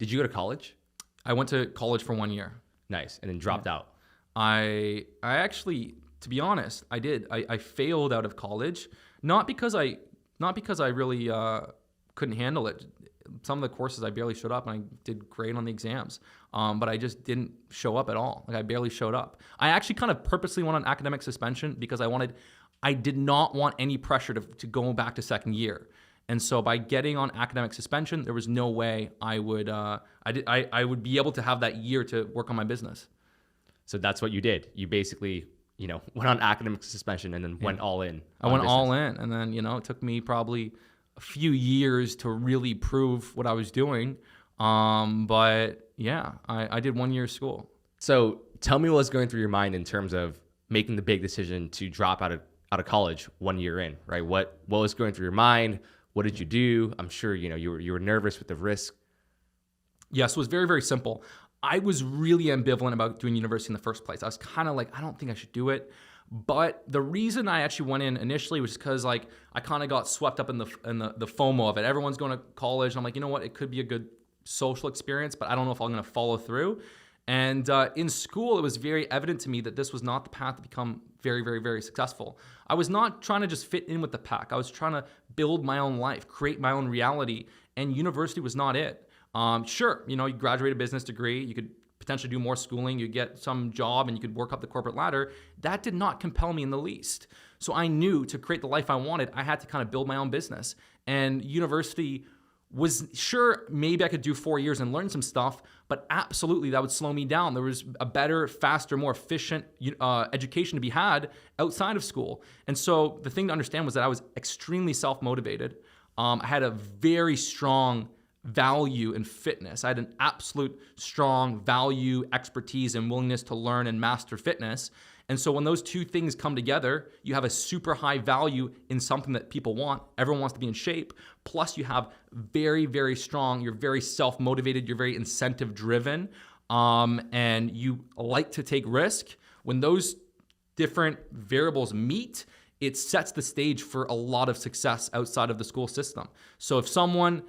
Did you go to college? I went to college for 1 year. Nice. And then dropped out. I actually, to be honest, I did. I failed out of college, not because I really couldn't handle it. Some of the courses I barely showed up, and I did great on the exams. But I just didn't show up at all. Like I barely showed up. I actually kind of purposely went on academic suspension because I did not want any pressure to go back to second year. And so by getting on academic suspension, there was no way I would be able to have that year to work on my business. So that's what you did. You basically, went on academic suspension and then went all in. I went all in, and then, it took me probably a few years to really prove what I was doing. But yeah, I did 1 year of school. So tell me what was going through your mind in terms of making the big decision to drop out of college 1 year in, right? What was going through your mind? What did you do? I'm sure, you were nervous with the risk. Yes, it was very, very simple. I was really ambivalent about doing university in the first place. I was kind of like, I don't think I should do it. But the reason I actually went in initially was because I kind of got swept up in the FOMO of it. Everyone's going to college. And I'm like, you know what? It could be a good social experience, but I don't know if I'm going to follow through. And in school, it was very evident to me that this was not the path to become very, very, very successful. I was not trying to just fit in with the pack. I was trying to build my own life, create my own reality, and university was not it. Sure, you graduate a business degree, you could potentially do more schooling, you get some job, and you could work up the corporate ladder. That did not compel me in the least. So I knew to create the life I wanted, I had to kind of build my own business. And university was, sure, maybe I could do 4 years and learn some stuff, but absolutely that would slow me down. There was a better, faster, more efficient education to be had outside of school. And so the thing to understand was that I was extremely self-motivated. I had a very strong value in fitness. I had an absolute strong value, expertise, and willingness to learn and master fitness. And so when those two things come together, you have a super high value in something that people want. Everyone wants to be in shape. Plus you have very, very strong, you're very self-motivated, you're very incentive-driven, and you like to take risk. When those different variables meet, it sets the stage for a lot of success outside of the school system. So if someone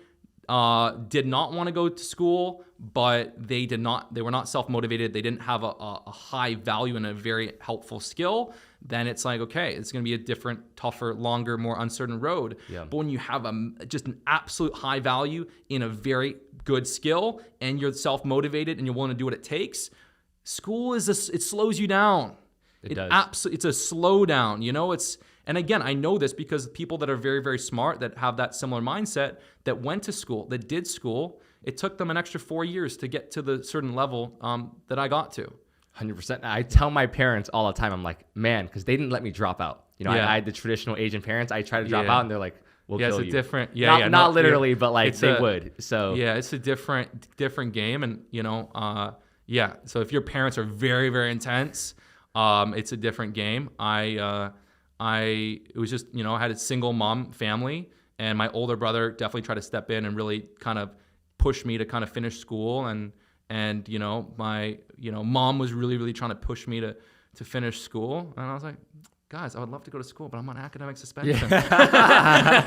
did not want to go to school, but they were not self-motivated, they didn't have a high value and a very helpful skill, then it's like, okay, it's going to be a different, tougher, longer, more uncertain road. Yeah. But when you have just an absolute high value in a very good skill and you're self-motivated and you're willing to do what it takes, school it slows you down. It does. It's a slowdown, and again, I know this because people that are very, very smart, that have that similar mindset, that went to school, that did school, it took them an extra 4 years to get to the certain level that I got to. 100%. I tell my parents all the time, I'm like, man, because they didn't let me drop out. I had the traditional Asian parents. I try to drop out and they're like, we'll kill you. It's a different, not literally, but like they would. So yeah, it's a different game. And, so if your parents are very, very intense, it's a different game. It was just, I had a single mom family, and my older brother definitely tried to step in and really kind of push me to kind of finish school. And my, mom was really, really trying to push me to finish school. And I was like, guys, I would love to go to school, but I'm on academic suspension. Yeah.